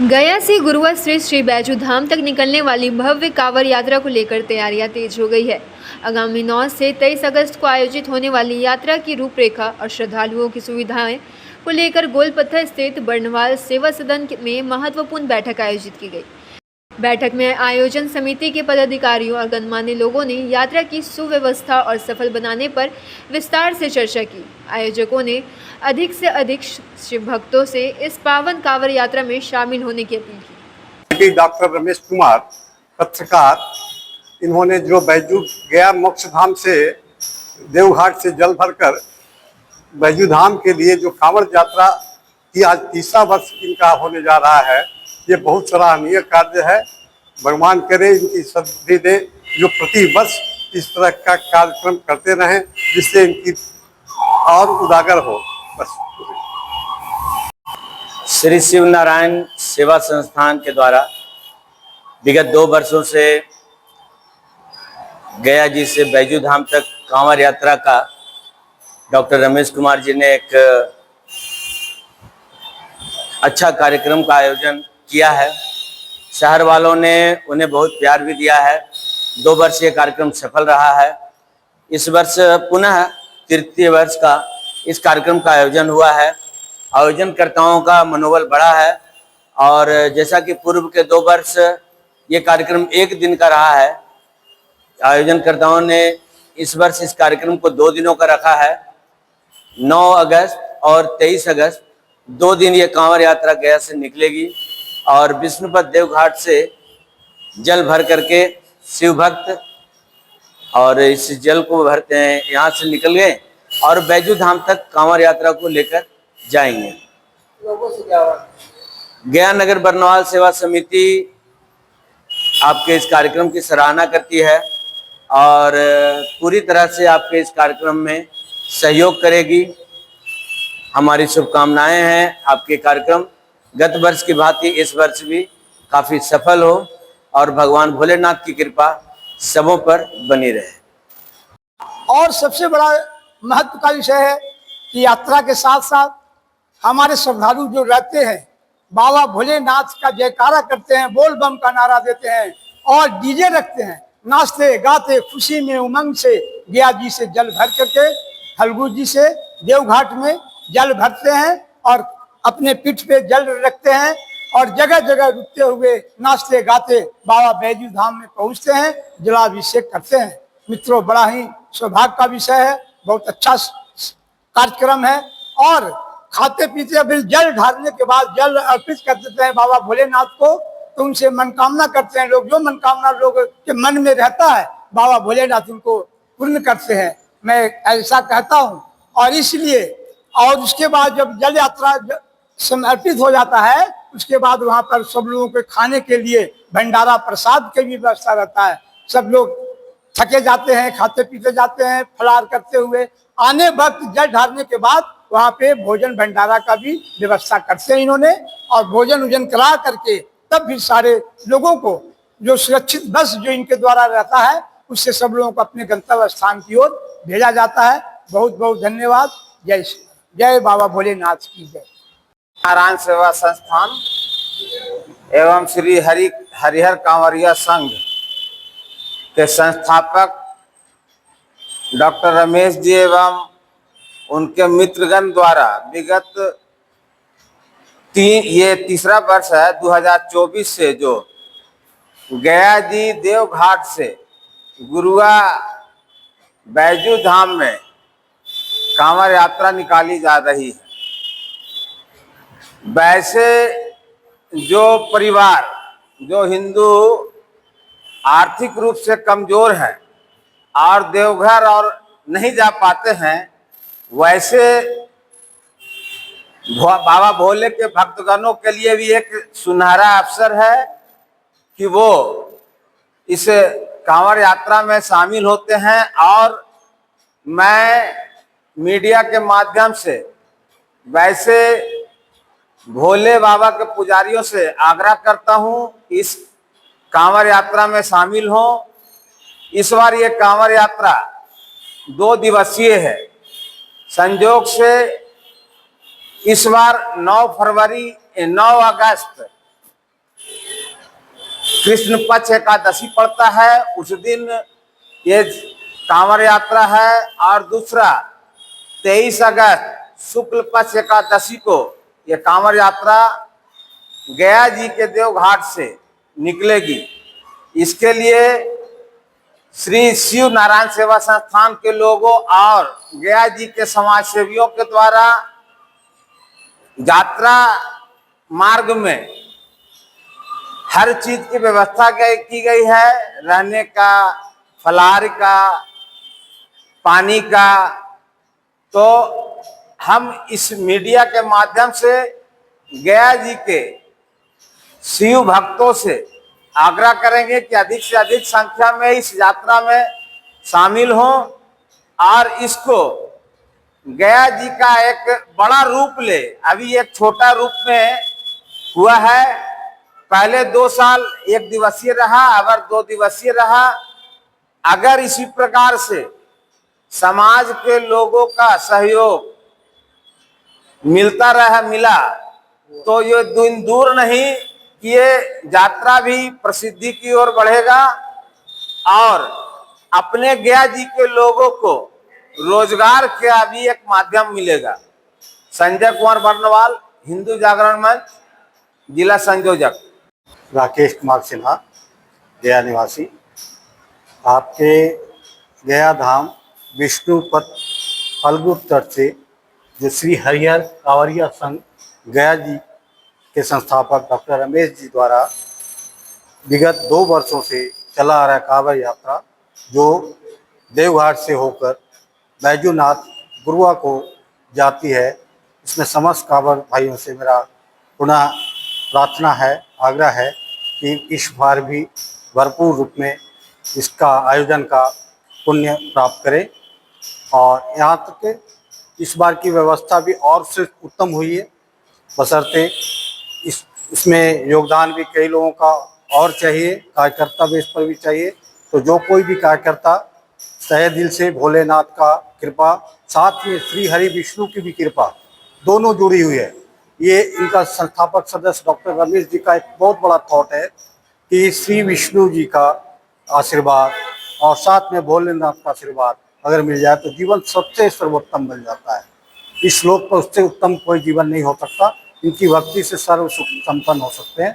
गया से गुरुआ से श्री बैजू धाम तक निकलने वाली भव्य कांवड़ यात्रा को लेकर तैयारियां तेज हो गई है। आगामी 9 से 23 अगस्त को आयोजित होने वाली यात्रा की रूपरेखा और श्रद्धालुओं की सुविधाएं को लेकर गोलपत्थर स्थित बर्नवाल सेवा सदन में महत्वपूर्ण बैठक आयोजित की गई। बैठक में आयोजन समिति के पदाधिकारियों और गणमान्य लोगों ने यात्रा की सुव्यवस्था और सफल बनाने पर विस्तार से चर्चा की। आयोजकों ने अधिक से अधिक शिव भक्तों से इस पावन कांवड़ यात्रा में शामिल होने की अपील की। डॉक्टर रमेश कुमार, पत्रकार, इन्होंने जो बैजू गया मोक्ष धाम से देवघाट से जल भरकर बैजू धाम के लिए जो कांवड़ यात्रा की आज तीसरा वर्ष इनका होने जा रहा है, ये बहुत सराहनीय कार्य है। भगवान करे इनकी सद्बुद्धि दे, जो प्रति वर्ष इस तरह का कार्यक्रम करते रहें, जिससे इनकी और उजागर हो। बस श्री शिव नारायण सेवा संस्थान के द्वारा विगत 2 वर्षों से गया जी से बैजू धाम तक कांवड़ यात्रा का डॉक्टर रमेश कुमार जी ने एक अच्छा कार्यक्रम का आयोजन किया है। शहर वालों ने उन्हें बहुत प्यार भी दिया है। 2 वर्ष ये कार्यक्रम सफल रहा है। इस वर्ष पुनः तृतीय वर्ष का इस कार्यक्रम का आयोजन हुआ है। आयोजनकर्ताओं का मनोबल बढ़ा है और जैसा कि पूर्व के 2 वर्ष ये कार्यक्रम 1 दिन का रहा है, आयोजनकर्ताओं ने इस वर्ष इस कार्यक्रम को 2 दिनों का रखा है। 9 अगस्त और 23 अगस्त 2 दिन ये कांवड़ यात्रा गया से निकलेगी और विष्णुपद देवघाट से जल भर करके शिव भक्त और इस जल को भरते हैं, यहाँ से निकल गए और बैजू धाम तक कांवड़ यात्रा को लेकर जाएंगे। लोगों से क्या हुआ? गया नगर बर्नवाल सेवा समिति आपके इस कार्यक्रम की सराहना करती है और पूरी तरह से आपके इस कार्यक्रम में सहयोग करेगी। हमारी शुभकामनाएं हैं आपके कार्यक्रम गत वर्ष की भांति इस वर्ष भी काफी सफल हो और भगवान भोलेनाथ की कृपा सबों पर बनी रहे। और सबसे बड़ा महत्व का विषय है कि यात्रा के साथ साथ हमारे श्रद्धालु जो रहते हैं बाबा भोलेनाथ का जयकारा करते हैं, बोल बम का नारा देते हैं और डीजे रखते हैं, नाचते गाते खुशी में उमंग से गया जी से जल भर करके फल्गु जी से देवघाट में जल भरते हैं और अपने पीठ पे जल रखते हैं और जगह जगह रुकते हुए नाचते गाते बाबा बैजू धाम में पहुंचते हैं, जलाभिषेक करते हैं। मित्रों, बड़ा ही सौभाग्य का विषय है, बहुत अच्छा कार्यक्रम है और खाते पीते अभी जल ढालने के बाद जल अर्पित कर देते हैं बाबा भोलेनाथ को, तो उनसे मनकामना करते हैं लोग। जो मनकामना लोग के मन में रहता है बाबा भोलेनाथ उनको पूर्ण करते हैं, मैं ऐसा कहता हूँ। और इसलिए और उसके बाद जब जल यात्रा समर्पित हो जाता है, उसके बाद वहाँ पर सब लोगों के खाने के लिए भंडारा प्रसाद की भी व्यवस्था रहता है। सब लोग थके जाते हैं, खाते पीते जाते हैं, फलाहार करते हुए आने वक्त जल ढालने के बाद वहाँ पे भोजन भंडारा का भी व्यवस्था करते हैं इन्होंने और भोजन उजन करा करके तब भी सारे लोगों को जो सुरक्षित बस जो इनके द्वारा रहता है उससे सब लोगों को अपने गंतव्य स्थान की ओर भेजा जाता है। बहुत बहुत धन्यवाद। जय श्री जय बाबा भोलेनाथ की जय। नारायण सेवा संस्थान एवं श्री हरिहर कांवरिया संघ के संस्थापक डॉक्टर रमेश जी एवं उनके मित्रगण द्वारा विगत ये तीसरा वर्ष है 2024 से जो गया जी देवघाट से गुरुआ बैजू धाम में कांवड़ यात्रा निकाली जा रही है। वैसे जो परिवार जो हिंदू आर्थिक रूप से कमजोर है और देवघर और नहीं जा पाते हैं, वैसे बाबा भोले के भक्तगणों के लिए भी एक सुनहरा अवसर है कि वो इस कांवड़ यात्रा में शामिल होते हैं। और मैं मीडिया के माध्यम से वैसे भोले बाबा के पुजारियों से आग्रह करता हूं इस कांवड़ यात्रा में शामिल हो। इस बार ये कांवड़ यात्रा 2 दिवसीय है। संयोग से इस बार 9 अगस्त कृष्ण पक्ष एकादशी पड़ता है, उस दिन ये कांवड़ यात्रा है। और दूसरा 23 अगस्त शुक्ल पक्ष एकादशी को ये कांवड़ यात्रा गया जी के देवघाट से निकलेगी। इसके लिए श्री शिव नारायण सेवा संस्थान के लोगों और गया जी के समाज सेवियों के द्वारा यात्रा मार्ग में हर चीज की व्यवस्था की गई है, रहने का, फलाहार का, पानी का। तो हम इस मीडिया के माध्यम से गया जी के शिव भक्तों से आग्रह करेंगे कि अधिक से अधिक संख्या में इस यात्रा में शामिल हों और इसको गया जी का एक बड़ा रूप ले। अभी एक छोटा रूप में हुआ है, पहले 2 साल 1 दिवसीय रहा, अगर 2 दिवसीय रहा। अगर इसी प्रकार से समाज के लोगों का सहयोग मिला तो ये दिन दूर नहीं कि ये यात्रा भी प्रसिद्धि की ओर बढ़ेगा और अपने गया जी के लोगों को रोजगार का भी एक माध्यम मिलेगा। संजय कुमार बर्नवाल, हिंदू जागरण मंच, जिला संयोजक। राकेश कुमार सिन्हा, गया निवासी। आपके गया धाम विष्णुपद फल्गु तट से जो श्री हरिहर कांवरिया संघ गया जी के संस्थापक डॉक्टर रमेश जी द्वारा विगत 2 वर्षों से चला आ रहा कांवड़ यात्रा, जो देवघाट से होकर बैजूनाथ गुरुआ को जाती है, इसमें समस्त कांवड़ भाइयों से मेरा पुनः प्रार्थना है, आग्रह है कि इस बार भी भरपूर रूप में इसका आयोजन का पुण्य प्राप्त करें। और यहाँ तक कि इस बार की व्यवस्था भी और से उत्तम हुई है, बशर्ते इसमें योगदान भी कई लोगों का और चाहिए, कार्यकर्ता भी इस पर भी चाहिए। तो जो कोई भी कार्यकर्ता तहे दिल से भोलेनाथ का कृपा, साथ में श्री हरि विष्णु की भी कृपा दोनों जुड़ी हुई है। ये इनका संस्थापक सदस्य डॉक्टर रमेश जी का एक बहुत बड़ा थॉट है कि श्री विष्णु जी का आशीर्वाद और साथ में भोलेनाथ का आशीर्वाद अगर मिल जाए तो जीवन सबसे सर्वोत्तम बन जाता है। इस श्लोक पर उससे उत्तम कोई जीवन नहीं हो सकता। इनकी भक्ति से सर्व सुख संपन्न हो सकते हैं।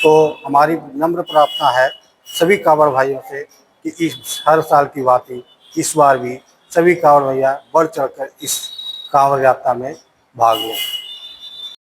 तो हमारी नम्र प्रार्थना है सभी कांवड़ भाइयों से कि इस हर साल की भांति इस बार भी सभी कांवड़ भैया बढ़ चढ़कर इस कांवड़ यात्रा में भाग लें।